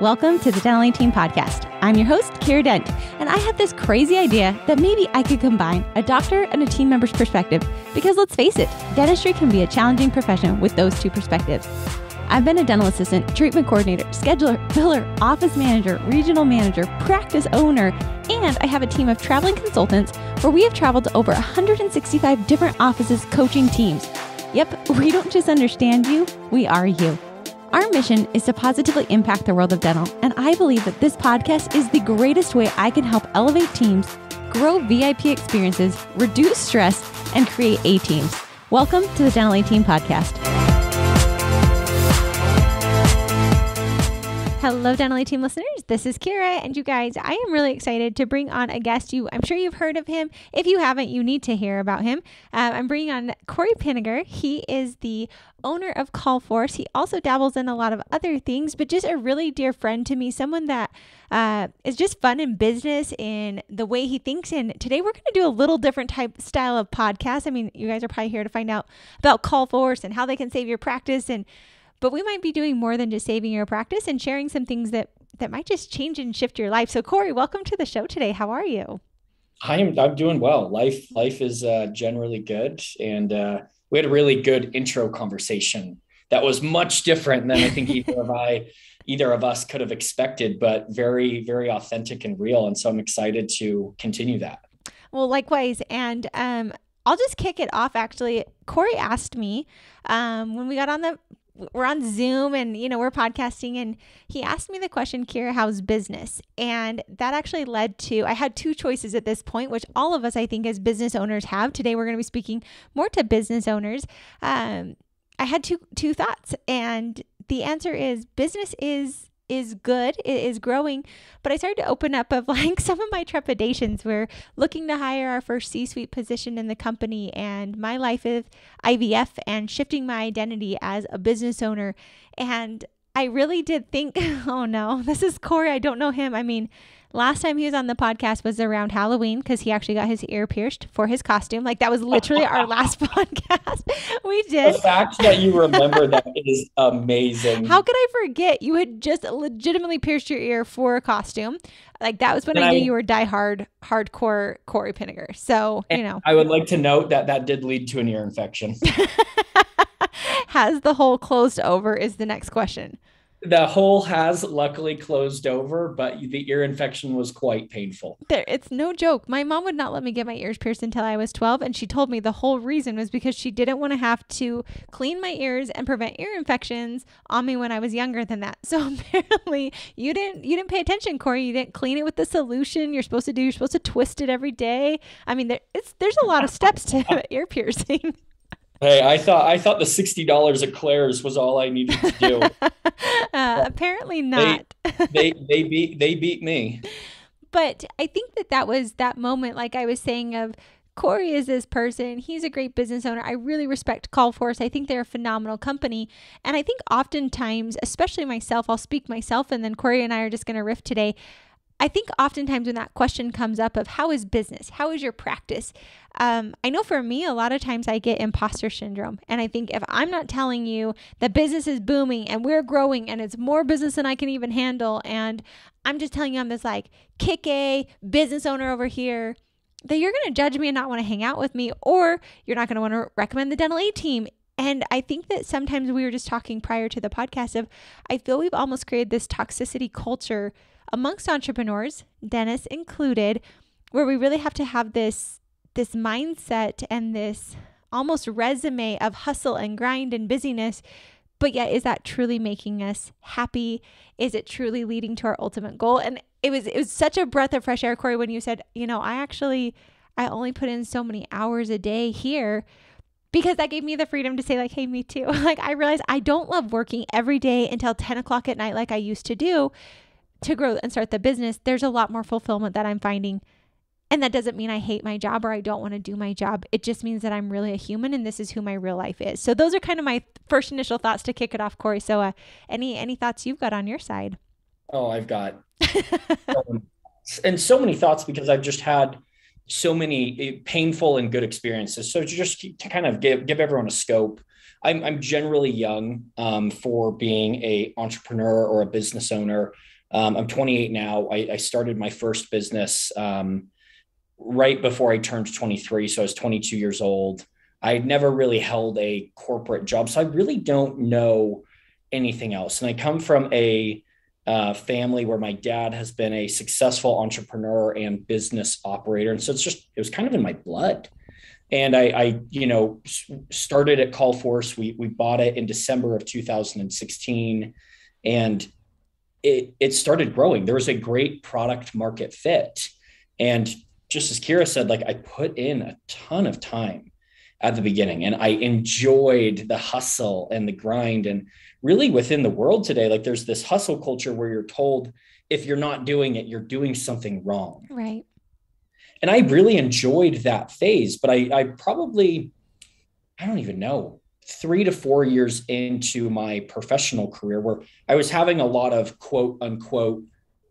Welcome to the Dental 18 podcast. I'm your host, Kira Dent, and I had this crazy idea that maybe I could combine a doctor and a team member's perspective because let's face it, dentistry can be a challenging profession with those two perspectives. I've been a dental assistant, treatment coordinator, scheduler, biller, office manager, regional manager, practice owner, and I have a team of traveling consultants where we have traveled to over 165 different offices coaching teams. Yep, we don't just understand you, we are you. Our mission is to positively impact the world of dental, and I believe that this podcast is the greatest way I can help elevate teams, grow VIP experiences, reduce stress, and create A-teams. Welcome to the Dental 18 podcast. Hello, Dental 18 listeners. This is Kira, and you guys, I am really excited to bring on a guest. I'm sure you've heard of him. If you haven't, you need to hear about him. I'm bringing on Corey Pinegar. He is the owner of Callforce. He also dabbles in a lot of other things, but just a really dear friend to me, someone that is just fun in business in the way he thinks. And today we're going to do a little different style of podcast. I mean, you guys are probably here to find out about Callforce and how they can save your practice, but we might be doing more than just saving your practice and sharing some things that might just change and shift your life. So Corey, welcome to the show today. How are you? I'm doing well. Life is generally good. And we had a really good intro conversation that was much different than I think either of us could have expected, but very, very authentic and real. And so I'm excited to continue that. Well, likewise. And I'll just kick it off. Actually, Corey asked me when we're on Zoom and, we're podcasting, and he asked me the question, Kira, how's business? And that actually led to, I had two choices at this point, which all of us, I think, as business owners have. Today, we're going to be speaking more to business owners. I had two thoughts, and the answer is business is good. It is growing, but I started to open up of some of my trepidations. We're looking to hire our first C-suite position in the company, and my life of IVF and shifting my identity as a business owner. And I really did think, oh no, this is Corey. I don't know him. I mean, last time he was on the podcast was around Halloween because he actually got his ear pierced for his costume. That was literally our last podcast we did. The fact that you remember that is amazing. How could I forget? You had just legitimately pierced your ear for a costume. That was when I knew you were hardcore Corey Pinegar. So, I would like to note that did lead to an ear infection. Has the hole closed over is the next question. The hole has luckily closed over, but the ear infection was quite painful. It's no joke. My mom would not let me get my ears pierced until I was 12. And she told me the whole reason was because she didn't want to have to clean my ears and prevent ear infections on me when I was younger than that. So apparently you didn't pay attention, Corey. You didn't clean it with the solution you're supposed to twist it every day. I mean, there's a lot of steps to ear piercing. Hey, I thought the $60 at Claire's was all I needed to do. Apparently not. They beat me. But I think that was that moment, like I was saying, of Corey is this person. He's a great business owner. I really respect Callforce. I think they're a phenomenal company. And I think oftentimes, especially myself, I'll speak myself, and then Corey and I are just going to riff today. I think oftentimes when that question comes up of how is business, how is your practice? I know for me, a lot of times I get imposter syndrome. And I think if I'm not telling you that business is booming and we're growing and it's more business than I can even handle, and I'm just telling you I'm this kick A business owner over here, that you're going to judge me and not want to hang out with me, or you're not going to want to recommend the Dental A team. And I think that sometimes we were just talking prior to the podcast of, I feel we've almost created this toxicity culture amongst entrepreneurs, dentists included, where we really have to have this mindset and this almost resume of hustle and grind and busyness. But yet, is that truly making us happy? Is it truly leading to our ultimate goal? And it was such a breath of fresh air, Corey, when you said, I only put in so many hours a day here, because that gave me the freedom to say hey, me too. I realized I don't love working every day until 10 o'clock at night like I used to do. To grow and start the business, there's a lot more fulfillment that I'm finding. And that doesn't mean I hate my job or I don't want to do my job. It just means that I'm really a human and this is who my real life is. So those are kind of my first initial thoughts to kick it off, Corey. So any thoughts you've got on your side? Oh, I've got and so many thoughts because I've just had so many painful and good experiences. So just to kind of give everyone a scope, I'm generally young for being a entrepreneur or a business owner. I'm 28 now. I started my first business right before I turned 23. So I was 22 years old. I had never really held a corporate job. So I really don't know anything else. And I come from a family where my dad has been a successful entrepreneur and business operator. And so it was kind of in my blood. And I started at Callforce. We bought it in December of 2016, and it started growing. There was a great product market fit. And just as Kira said, like, I put in a ton of time at the beginning, and I enjoyed the hustle and the grind. And really within the world today, like, there's this hustle culture where you're told if you're not doing it, you're doing something wrong. Right. And I really enjoyed that phase, but I probably, I don't even know, 3 to 4 years into my professional career where I was having a lot of quote unquote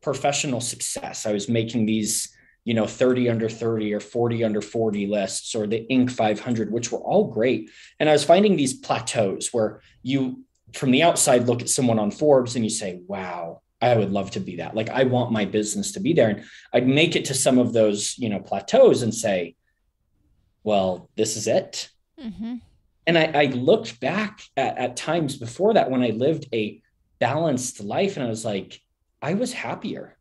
professional success. I was making these, 30 under 30 or 40 under 40 lists, or the Inc. 500, which were all great. And I was finding these plateaus where you, from the outside, look at someone on Forbes and you say, wow, I would love to be that. Like, I want my business to be there. And I'd make it to some of those, plateaus and say, well, this is it. Mm-hmm. And I looked back at times before that when I lived a balanced life, and I was like, I was happier.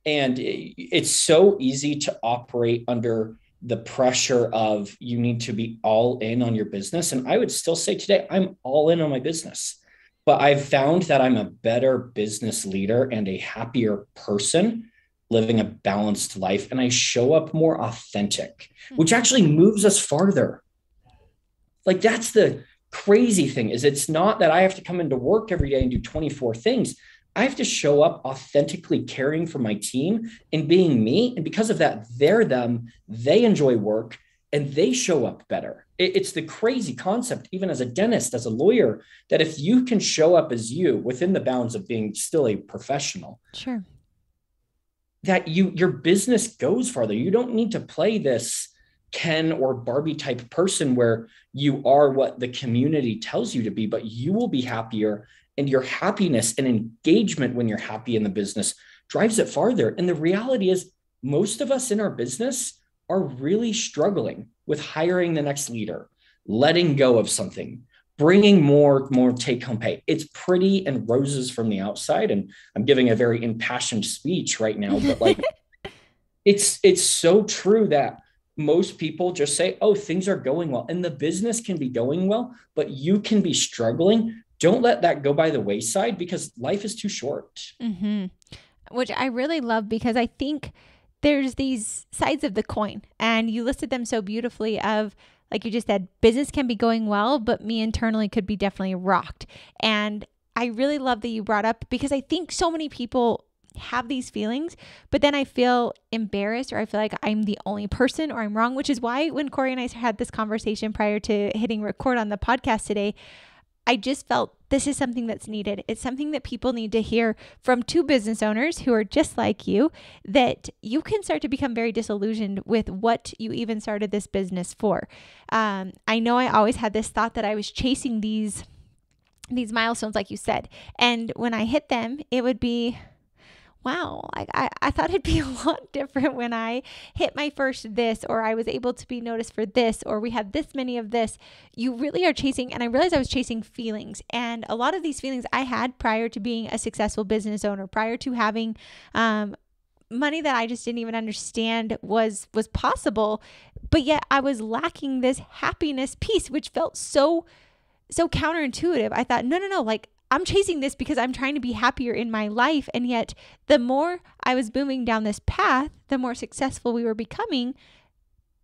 And it's so easy to operate under the pressure of you need to be all in on your business. And I would still say today, I'm all in on my business. But I've found that I'm a better business leader and a happier person living a balanced life. And I show up more authentic, which actually moves us farther. Like, that's the crazy thing, is it's not that I have to come into work every day and do 24 things. I have to show up authentically caring for my team and being me. And because of that, they enjoy work and they show up better. It's the crazy concept, even as a dentist, as a lawyer, that if you can show up as you within the bounds of being still a professional, sure, that your business goes farther. You don't need to play this Ken or Barbie type person where you are what the community tells you to be, but you will be happier, and your happiness and engagement when you're happy in the business drives it farther. And the reality is, most of us in our business are really struggling with hiring the next leader, letting go of something, bringing more take-home pay. It's pretty and roses from the outside. And I'm giving a very impassioned speech right now, but like, it's so true that most people just say, oh, things are going well, and the business can be going well, but you can be struggling. Don't let that go by the wayside, because life is too short. Mm-hmm. Which I really love, because I think there's these sides of the coin, and you listed them so beautifully of, like you just said, business can be going well, but me internally could be definitely rocked. And I really love that you brought up, because I think so many people have these feelings, but then I feel embarrassed, or I feel like I'm the only person, or I'm wrong, which is why when Corey and I had this conversation prior to hitting record on the podcast today, I just felt this is something that's needed. It's something that people need to hear from two business owners who are just like you, that you can start to become very disillusioned with what you even started this business for. I know I always had this thought that I was chasing these milestones, like you said. And when I hit them, it would be, wow, I thought it'd be a lot different when I hit my first this, or I was able to be noticed for this, or we had this many of this. You really are chasing, and I realized I was chasing feelings. And a lot of these feelings I had prior to being a successful business owner, prior to having money that I just didn't even understand was possible. But yet I was lacking this happiness piece, which felt so counterintuitive. I thought, no, like, I'm chasing this because I'm trying to be happier in my life. And yet the more I was moving down this path, the more successful we were becoming,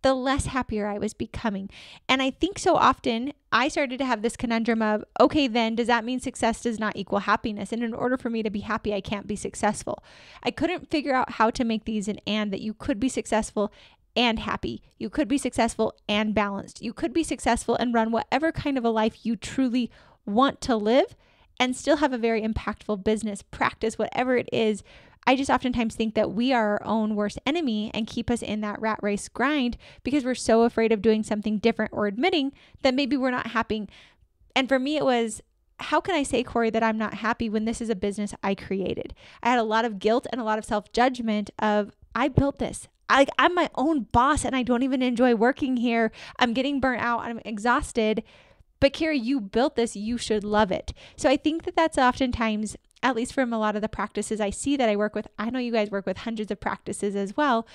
the less happier I was becoming. And I think so often I started to have this conundrum of, okay, then does that mean success does not equal happiness? And in order for me to be happy, I can't be successful. I couldn't figure out how to make these an and, that you could be successful and happy. You could be successful and balanced. You could be successful and run whatever kind of a life you truly want to live, and still have a very impactful business, practice whatever it is. I just oftentimes think that we are our own worst enemy and keep us in that rat race grind, because we're so afraid of doing something different or admitting that maybe we're not happy. And for me, it was, how can I say, Corey, that I'm not happy when this is a business I created? I had a lot of guilt and a lot of self-judgment of, I built this. I'm my own boss and I don't even enjoy working here. I'm getting burnt out. I'm exhausted. But Carrie, you built this. You should love it. So I think that that's oftentimes, at least from a lot of the practices I see that I work with. I know you guys work with hundreds of practices as well.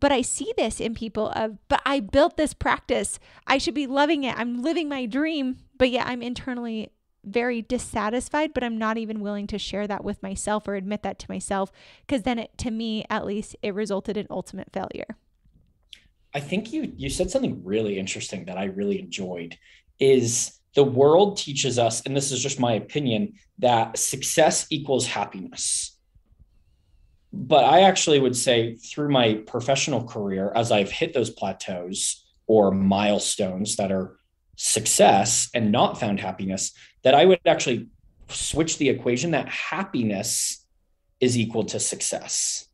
But I see this in people of, but I built this practice. I should be loving it. I'm living my dream. But yet I'm internally very dissatisfied, but I'm not even willing to share that with myself or admit that to myself, because then to me, at least, it resulted in ultimate failure. I think you said something really interesting that I really enjoyed is the world teaches us, and this is just my opinion, that success equals happiness. But I actually would say through my professional career, as I've hit those plateaus or milestones that are success and not found happiness, that I would actually switch the equation that happiness is equal to success.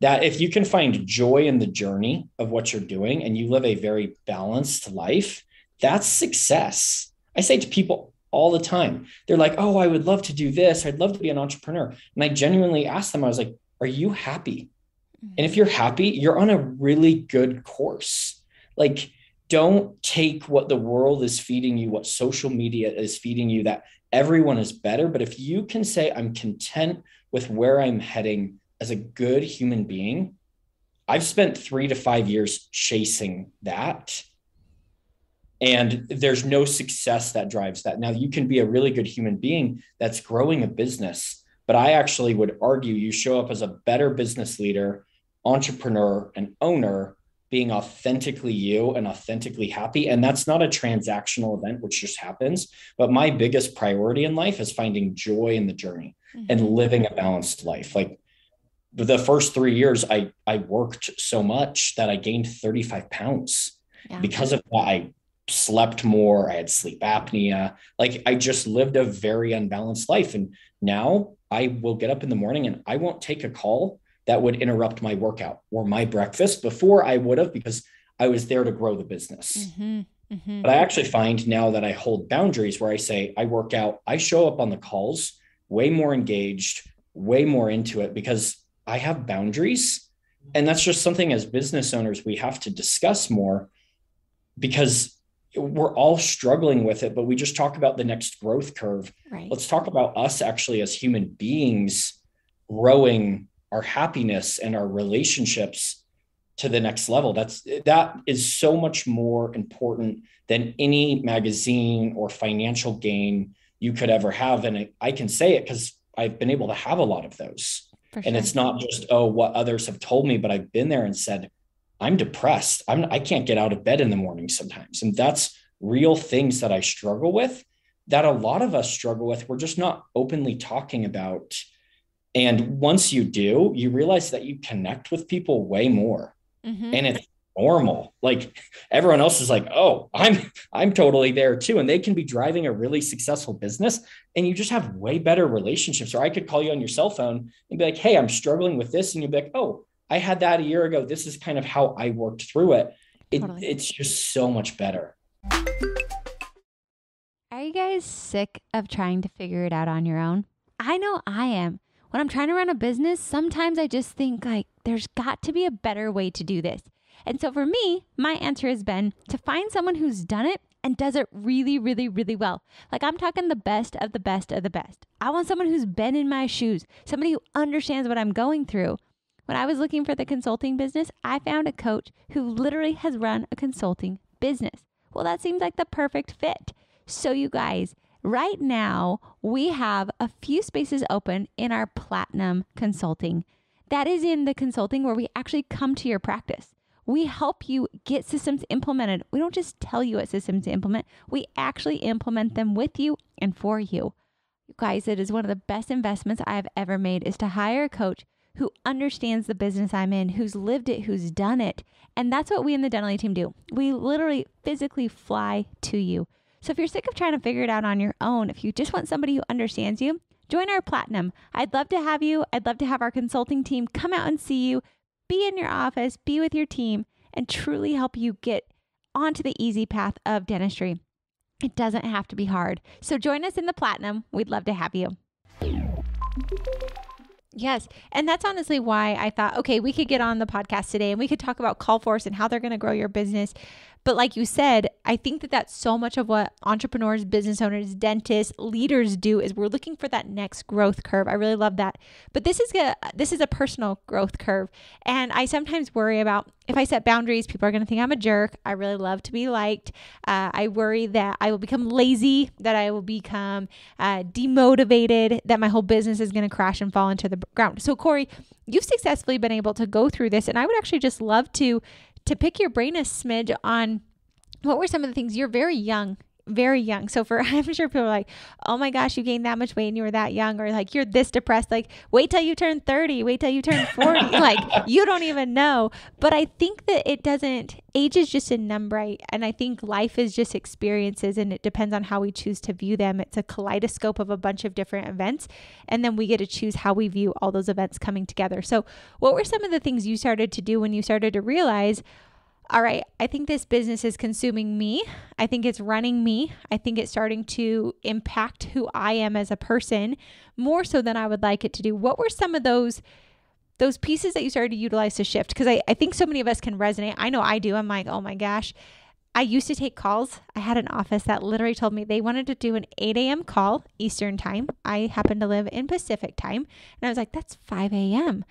That if you can find joy in the journey of what you're doing and you live a very balanced life, that's success. I say to people all the time, they're like, oh, I would love to do this. I'd love to be an entrepreneur. And I genuinely asked them, I was like, are you happy? And if you're happy, you're on a really good course. Like, don't take what the world is feeding you, what social media is feeding you, that everyone is better. But if you can say, I'm content with where I'm heading as a good human being, I've spent 3 to 5 years chasing that. And there's no success that drives that. Now, you can be a really good human being that's growing a business, but I actually would argue you show up as a better business leader, entrepreneur, and owner, being authentically you and authentically happy. And that's not a transactional event, which just happens. But my biggest priority in life is finding joy in the journey and living a balanced life. Like the first 3 years, I worked so much that I gained 35 pounds. Because of that. I slept more. I had sleep apnea. Like I just lived a very unbalanced life. And now I will get up in the morning and I won't take a call that would interrupt my workout or my breakfast. Before I would have, because I was there to grow the business. But I actually find now that I hold boundaries where I say, I work out, I show up on the calls way more engaged, way more into it, because I have boundaries. And that's just something as business owners, we have to discuss more, because we're all struggling with it, but we just talk about the next growth curve. Right. Let's talk about us actually as human beings growing our happiness and our relationships to the next level. That is so much more important than any magazine or financial gain you could ever have. And I can say it because I've been able to have a lot of those. And it's not just, what others have told me, but I've been there and said, I'm depressed. I can't get out of bed in the morning sometimes. And that's real things that I struggle with, that a lot of us struggle with. We're just not openly talking about. And once you do, you realize that you connect with people way more. And it's normal. Like everyone else is like, oh, I'm totally there too. And they can be driving a really successful business and you just have way better relationships. Or I could call you on your cell phone and be like, hey, I'm struggling with this. And you'd be like, oh, I had that a year ago. This is kind of how I worked through it. It's just so much better. Are you guys sick of trying to figure it out on your own? I know I am. When I'm trying to run a business, sometimes I just think like there's got to be a better way to do this. And so for me, my answer has been to find someone who's done it and does it really, really, really well. Like I'm talking the best of the best of the best. I want someone who's been in my shoes, somebody who understands what I'm going through. When I was looking for the consulting business, I found a coach who literally has run a consulting business. Well, that seems like the perfect fit. So you guys, right now, we have a few spaces open in our Platinum Consulting. That is in the consulting where we actually come to your practice. We help you get systems implemented. We don't just tell you what systems to implement. We actually implement them with you and for you. You guys, it is one of the best investments I've ever made is to hire a coach who understands the business I'm in, who's lived it, who's done it. And that's what we in the Denali team do. We literally physically fly to you. So if you're sick of trying to figure it out on your own, if you just want somebody who understands you, join our Platinum. I'd love to have you. I'd love to have our consulting team come out and see you, be in your office, be with your team, and truly help you get onto the easy path of dentistry. It doesn't have to be hard. So join us in the Platinum. We'd love to have you. Yes. And that's honestly why I thought, okay, we could get on the podcast today and we could talk about Callforce and how they're going to grow your business. But like you said, I think that that's so much of what entrepreneurs, business owners, dentists, leaders do is we're looking for that next growth curve. I really love that. But this is a personal growth curve. And I sometimes worry about if I set boundaries, people are going to think I'm a jerk. I really love to be liked. I worry that I will become lazy, that I will become demotivated, that my whole business is going to crash and fall into the ground. So Corey, you've successfully been able to go through this. And I would actually just love to pick your brain a smidge on what were some of the things. You're very young. So I'm sure people are like, oh my gosh, you gained that much weight and you were that young, or like, you're this depressed. Like, wait till you turn 30, wait till you turn 40. Like, you don't even know. But I think that age is just a number. And I think life is just experiences, and it depends on how we choose to view them. It's a kaleidoscope of a bunch of different events. And then we get to choose how we view all those events coming together. So what were some of the things you started to do when you started to realize, all right, I think this business is consuming me. I think it's running me. I think it's starting to impact who I am as a person more so than I would like it to do. What were some of those pieces that you started to utilize to shift? Because I think so many of us can resonate. I know I do. I'm like, oh my gosh. I used to take calls. I had an office that literally told me they wanted to do an 8 a.m. call Eastern time. I happen to live in Pacific time. And I was like, that's 5 a.m.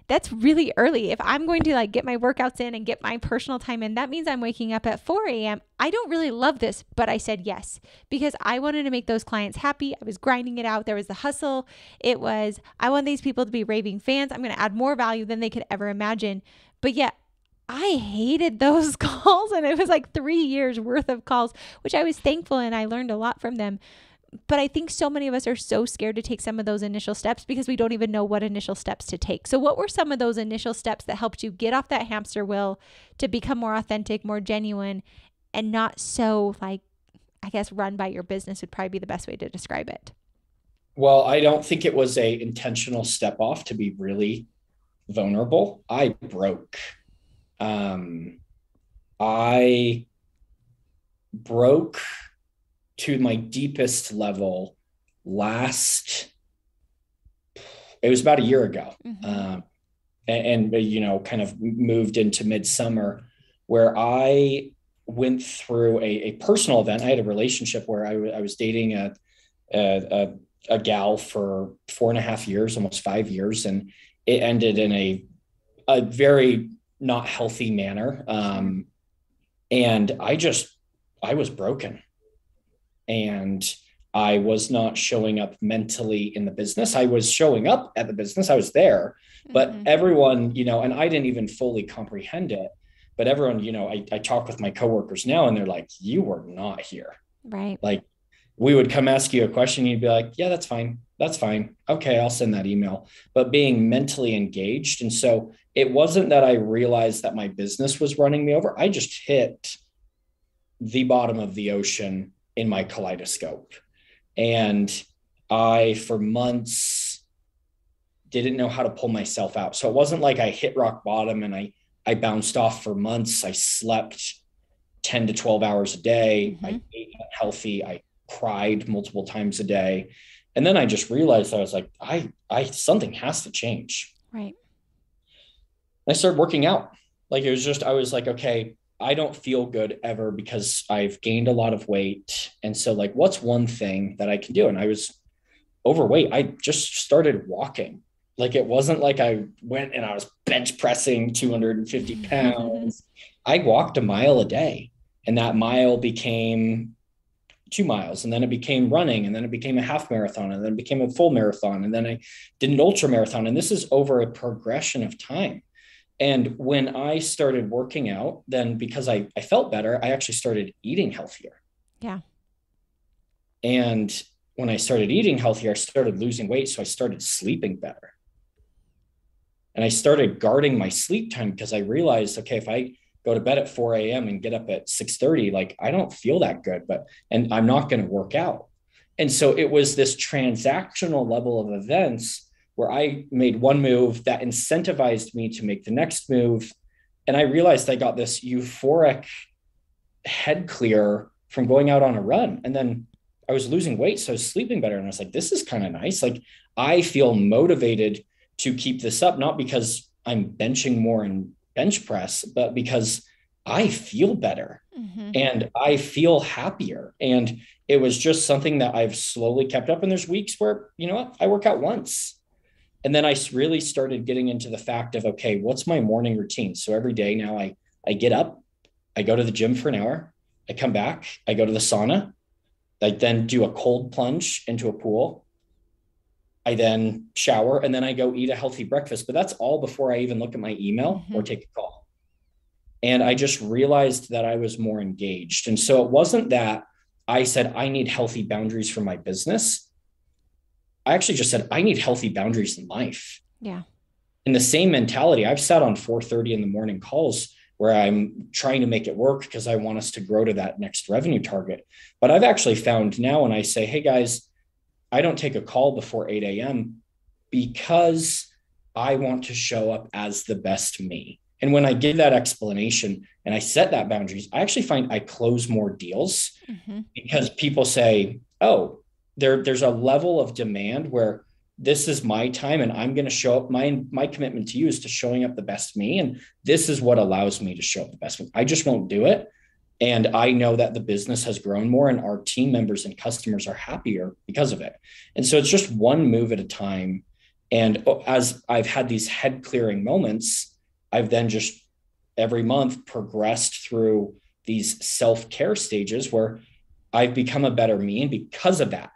That's really early. If I'm going to like get my workouts in and get my personal time in, that means I'm waking up at 4 a.m. I don't really love this, but I said yes because I wanted to make those clients happy. I was grinding it out. There was the hustle. I want these people to be raving fans. I'm going to add more value than they could ever imagine. But yet I hated those calls, and it was like 3 years worth of calls, which I was thankful and I learned a lot from them. But I think so many of us are so scared to take some of those initial steps because we don't even know what initial steps to take. So what were some of those initial steps that helped you get off that hamster wheel to become more authentic, more genuine, and not so like, I guess, run by your business would probably be the best way to describe it. Well, I don't think it was a intentional step off, to be really vulnerable. I broke. I broke to my deepest level it was about a year ago. Mm-hmm. And kind of moved into midsummer, where I went through a personal event. I had a relationship where I was dating a gal for 4.5 years, almost 5 years. And it ended in a very not healthy manner. And I was broken. And I was not showing up mentally in the business. I was showing up at the business. I was there, but mm-hmm. everyone, and I didn't even fully comprehend it, but everyone, I talk with my coworkers now and they're like, you were not here. Right. Like we would come ask you a question. You'd be like, yeah, that's fine. That's fine. Okay. I'll send that email, but being mentally engaged. And so it wasn't that I realized that my business was running me over. I just hit the bottom of the ocean in my kaleidoscope. And I, for months, didn't know how to pull myself out. So it wasn't like I hit rock bottom and I bounced off for months. I slept 10 to 12 hours a day. Mm-hmm. I ate unhealthy. I cried multiple times a day. And then I just realized I was like, something has to change. Right. I started working out. Like I was like, okay, I don't feel good ever because I've gained a lot of weight. And so like, what's one thing that I can do? And I was overweight. I just started walking. Like, it wasn't like I went and I was bench pressing 250 pounds. I walked a mile a day, and that mile became 2 miles. And then it became running, and then it became a half marathon, and then it became a full marathon. And then I did an ultra marathon. And this is over a progression of time. And when I started working out, then because I felt better, I actually started eating healthier. Yeah. And when I started eating healthier, I started losing weight. So I started sleeping better. And I started guarding my sleep time because I realized, okay, if I go to bed at 4 a.m. and get up at 6:30, like I don't feel that good, and I'm not going to work out. And so it was this transactional level of events where I made one move that incentivized me to make the next move. And I realized I got this euphoric head clear from going out on a run. And then I was losing weight. So I was sleeping better. And I was like, this is kind of nice. Like I feel motivated to keep this up, not because I'm benching more in bench press, but because I feel better and I feel happier. And it was just something that I've slowly kept up. And there's weeks where, you know what, I work out once. And then I really started getting into the fact of, okay, what's my morning routine? So every day now I get up, I go to the gym for an hour, I come back, I go to the sauna, I then do a cold plunge into a pool. I then shower and then I go eat a healthy breakfast, but that's all before I even look at my email or take a call. And I just realized that I was more engaged. And so it wasn't that I said, I need healthy boundaries for my business. I actually just said, I need healthy boundaries in life. Yeah. In the same mentality, I've sat on 4:30 in the morning calls where I'm trying to make it work because I want us to grow to that next revenue target. But I've actually found now when I say, hey guys, I don't take a call before 8 a.m. because I want to show up as the best me. And when I give that explanation and I set that boundaries, I actually find I close more deals because people say, oh, there's a level of demand where this is my time and I'm going to show up. My commitment to you is to showing up the best me. And this is what allows me to show up the best me. I just won't do it. And I know that the business has grown more and our team members and customers are happier because of it. And so it's just one move at a time. And as I've had these head clearing moments, I've then just every month progressed through these self-care stages where I've become a better me. And because of that,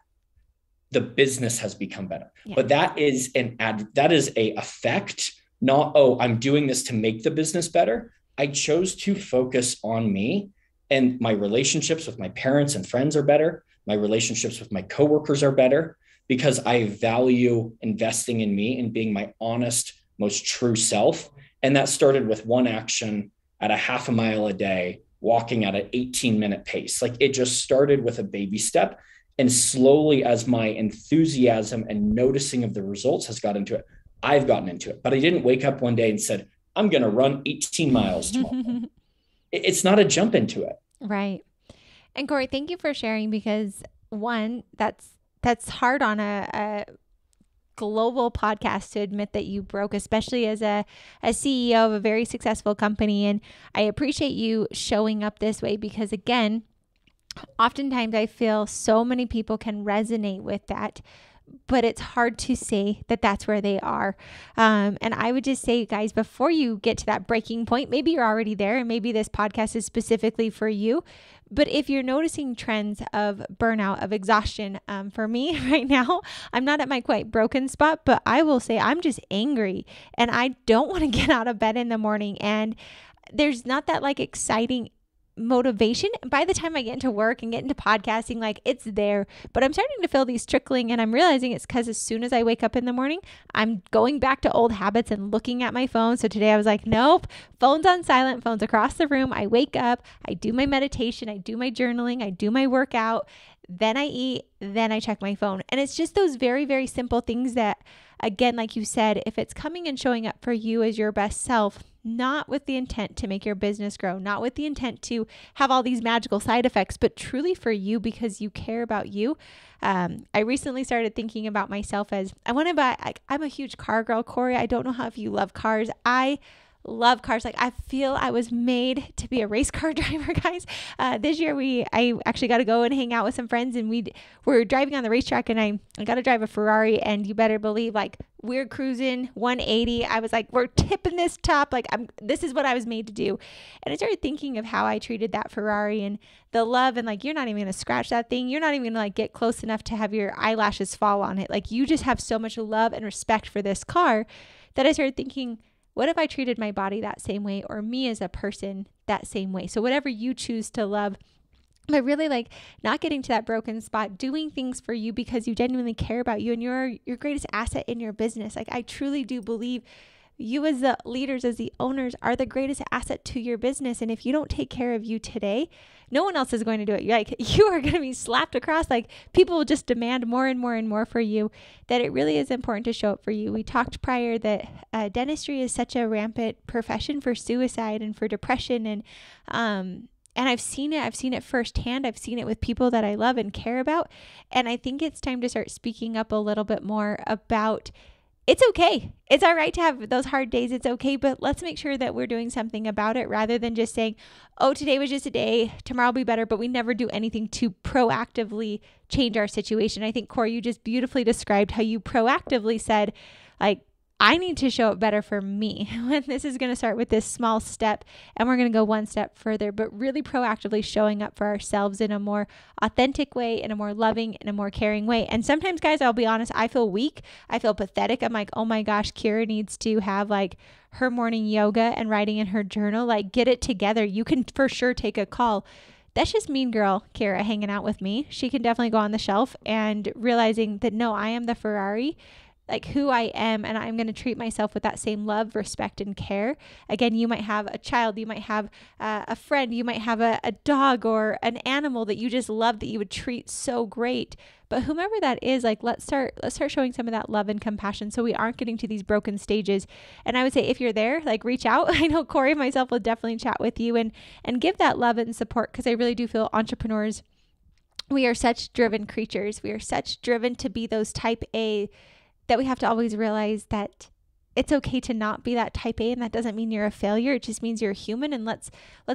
the business has become better. Yeah. But that is a effect, not, oh, I'm doing this to make the business better. I chose to focus on me, and my relationships with my parents and friends are better. My relationships with my coworkers are better because I value investing in me and being my honest, most true self. And that started with one action at a half a mile a day, walking at an 18-minute pace. Like it just started with a baby step. And slowly, as my enthusiasm and noticing of the results has got into it, I've gotten into it. But I didn't wake up one day and said, I'm going to run 18 miles tomorrow. It's not a jump into it. Right. And Corey, thank you for sharing, because one, that's hard on a global podcast to admit that you broke, especially as a CEO of a very successful company. And I appreciate you showing up this way because, again, oftentimes I feel so many people can resonate with that, but it's hard to say that that's where they are. And I would just say, guys, before you get to that breaking point, maybe you're already there and maybe this podcast is specifically for you. But if you're noticing trends of burnout, of exhaustion, for me right now, I'm not at my quite broken spot, but I will say I'm just angry and I don't want to get out of bed in the morning. And there's not that like exciting motivation. By the time I get into work and get into podcasting, like it's there, but I'm starting to feel these trickling, and I'm realizing it's because as soon as I wake up in the morning, I'm going back to old habits and looking at my phone. So today I was like, nope, phone's on silent, phone's across the room. I wake up, I do my meditation, I do my journaling, I do my workout, then I eat, then I check my phone. And it's just those very, very simple things that, again, like you said, if it's coming and showing up for you as your best self, not with the intent to make your business grow, not with the intent to have all these magical side effects, but truly for you because you care about you. I recently started thinking about myself as I'm a huge car girl, Corey. I don't know if you love cars. I love cars. Like I feel I was made to be a race car driver, guys. This year I actually got to go and hang out with some friends, and we're driving on the racetrack, and I got to drive a Ferrari, and you better believe like we're cruising 180. I was like, we're tipping this top. Like this is what I was made to do. And I started thinking of how I treated that Ferrari and the love, and like, you're not even going to scratch that thing. You're not even going to like get close enough to have your eyelashes fall on it. Like you just have so much love and respect for this car that I started thinking, what if I treated my body that same way, or me as a person that same way? So whatever you choose to love, but really like not getting to that broken spot, doing things for you because you genuinely care about you and you're your greatest asset in your business. Like I truly do believe you as the leaders, as the owners, are the greatest asset to your business. And if you don't take care of you today, no one else is going to do it. You are going to be slapped across. Like people will just demand more and more and more for you, that it really is important to show up for you. We talked prior that And I've seen it firsthand. I've seen it with people that I love and care about. And I think it's time to start speaking up a little bit more about it's okay. It's all right to have those hard days. It's okay, but let's make sure that we're doing something about it rather than just saying, oh, today was just a day, tomorrow will be better, but we never do anything to proactively change our situation. I think, Corey, you just beautifully described how you proactively said, like, I need to show up better for me. When this is going to start with this small step, and we're going to go one step further, but really proactively showing up for ourselves in a more authentic way, in a more loving, in a more caring way. And sometimes, guys, I'll be honest, I feel weak. I feel pathetic. I'm like, oh my gosh, Kira needs to have like her morning yoga and writing in her journal. Like, get it together. You can for sure take a call. That's just mean girl Kira hanging out with me. She can definitely go on the shelf and realizing that, no, I am the Ferrari, like who I am, and I'm going to treat myself with that same love, respect, and care. Again, you might have a child, you might have a friend, you might have a dog or an animal that you just love that you would treat so great. But whomever that is, like, let's start showing some of that love and compassion so we aren't getting to these broken stages. And I would say if you're there, like, reach out. I know Corey and myself will definitely chat with you and give that love and support, because I really do feel entrepreneurs, we are such driven creatures. We are such driven to be those type A, that we have to always realize that it's okay to not be that type A, and that doesn't mean you're a failure. It just means you're a human, and let's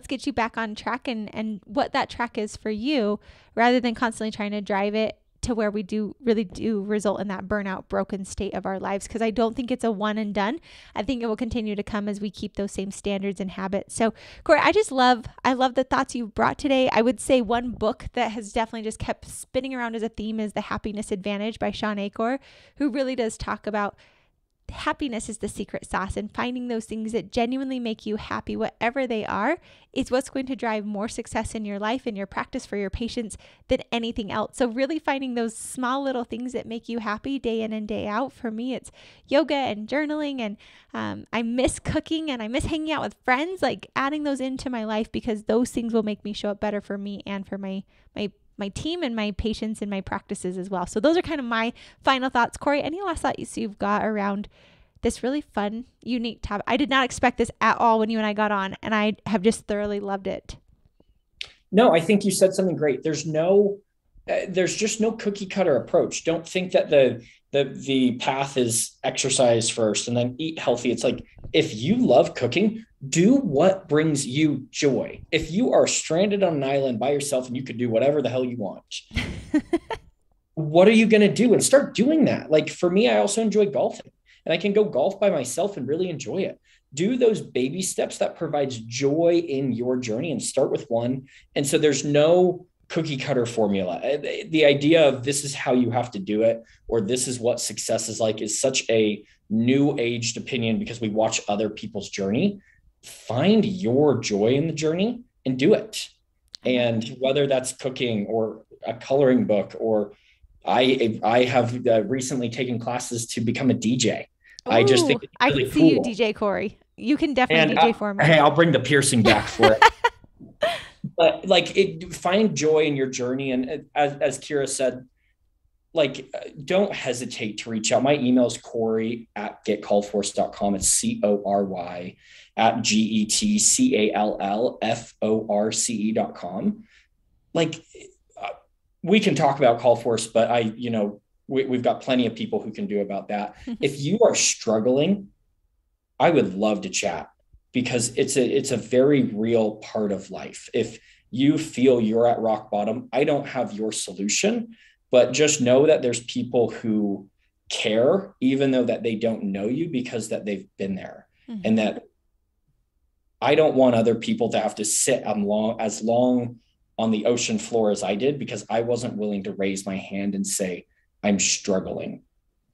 get you back on track and what that track is for you, rather than constantly trying to drive it to where we really do result in that burnout, broken state of our lives. Because I don't think it's a one and done. I think it will continue to come as we keep those same standards and habits. So Corey, I love the thoughts you've brought today. I would say one book that has definitely just kept spinning around as a theme is The Happiness Advantage by Shawn Achor, who really does talk about happiness is the secret sauce, and finding those things that genuinely make you happy, whatever they are, is what's going to drive more success in your life and your practice for your patients than anything else. So really finding those small little things that make you happy day in and day out. For me, it's yoga and journaling, and I miss cooking and I miss hanging out with friends, like adding those into my life, because those things will make me show up better for me and for my team and my patients and my practices as well. So those are kind of my final thoughts. Corey, any last thoughts you've got around this really fun, unique topic? I did not expect this at all when you and I got on, and I have just thoroughly loved it. No, I think you said something great. There's just no cookie cutter approach. Don't think that the path is exercise first and then eat healthy. It's like, if you love cooking, do what brings you joy. If you are stranded on an island by yourself and you could do whatever the hell you want, what are you going to do? And start doing that. Like for me, I also enjoy golfing, and I can go golf by myself and really enjoy it. Do those baby steps that provides joy in your journey, and start with one. And so there's no cookie cutter formula. The idea of this is how you have to do it, or this is what success is like, is such a new aged opinion because we watch other people's journey. Find your joy in the journey and do it. And whether that's cooking or a coloring book, or I have recently taken classes to become a DJ. Ooh, I just think it's really I can see you DJ, Corey. You can definitely DJ for me. Hey, I'll bring the piercing back for it. But find joy in your journey. And as Kira said, like, don't hesitate to reach out. My email is Corey@getcalledforce.com. It's CORY @GETCALLFORCE.com. Like, we can talk about Call Force, but we've got plenty of people who can do about that. If you are struggling, I would love to chat, because it's a very real part of life. If you feel you're at rock bottom, I don't have your solution, but just know that there's people who care, even though that they don't know you, because that they've been there. Mm-hmm. And that I don't want other people to have to sit as long on the ocean floor as I did, because I wasn't willing to raise my hand and say, I'm struggling.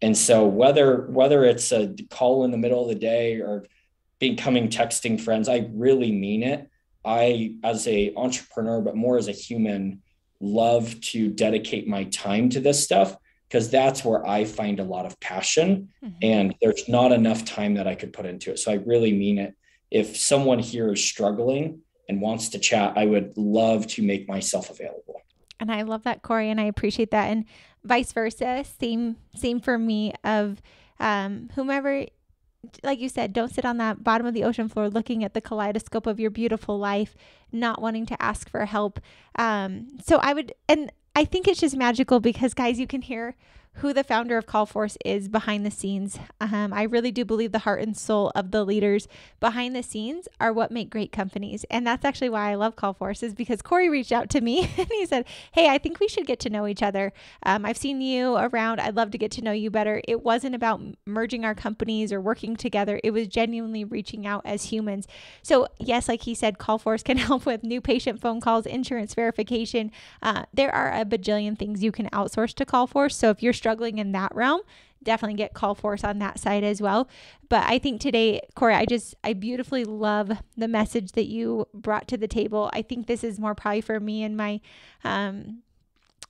And so whether it's a call in the middle of the day or texting friends, I really mean it. I, as a entrepreneur, but more as a human, love to dedicate my time to this stuff, because that's where I find a lot of passion. Mm-hmm. And there's not enough time that I could put into it. So I really mean it. If someone here is struggling and wants to chat, I would love to make myself available. And I love that, Corey, and I appreciate that. And vice versa, same for me, of whomever like you said, don't sit on that bottom of the ocean floor looking at the kaleidoscope of your beautiful life, not wanting to ask for help. And I think it's just magical because, guys, you can hear who the founder of CallForce is behind the scenes. I really do believe the heart and soul of the leaders behind the scenes are what make great companies. And that's actually why I love CallForce, is because Corey reached out to me and he said, hey, I think we should get to know each other. I've seen you around. I'd love to get to know you better. It wasn't about merging our companies or working together. It was genuinely reaching out as humans. So yes, like he said, CallForce can help with new patient phone calls, insurance verification. There are a bajillion things you can outsource to CallForce. So if you're struggling in that realm, definitely get CallForce on that side as well. But I think today, Corey, I beautifully love the message that you brought to the table. I think this is more probably for me and my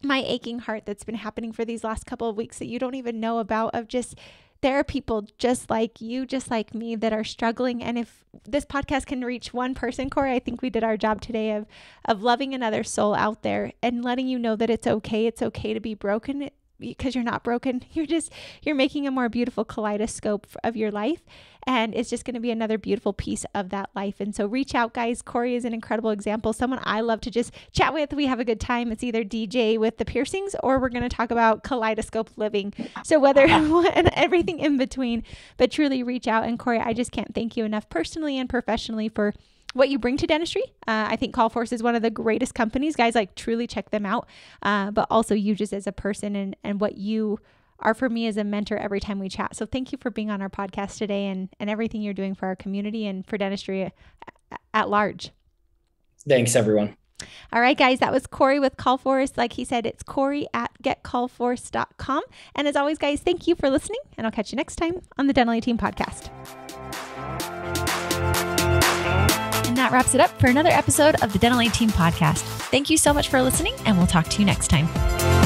aching heart that's been happening for these last couple of weeks that you don't even know about, of just, there are people just like you, just like me, that are struggling. And if this podcast can reach one person, Corey, I think we did our job today of loving another soul out there and letting you know that it's okay. It's okay to be broken, because you're not broken. You're making a more beautiful kaleidoscope of your life. And it's just going to be another beautiful piece of that life. And so reach out, guys. Corey is an incredible example. Someone I love to just chat with. We have a good time. It's either DJ with the piercings, or we're going to talk about kaleidoscope living. So whether and everything in between, but truly reach out. And Corey, I just can't thank you enough personally and professionally for what you bring to dentistry. I think CallForce is one of the greatest companies. Guys, like, truly check them out. But also you just as a person and what you are for me as a mentor every time we chat. So thank you for being on our podcast today and everything you're doing for our community and for dentistry at large. Thanks, everyone. All right, guys, that was Corey with CallForce. Like he said, it's Corey at getcallforce.com. And as always, guys, thank you for listening, and I'll catch you next time on the Dental A Team podcast. And that wraps it up for another episode of the Dental A Team podcast. Thank you so much for listening, and we'll talk to you next time.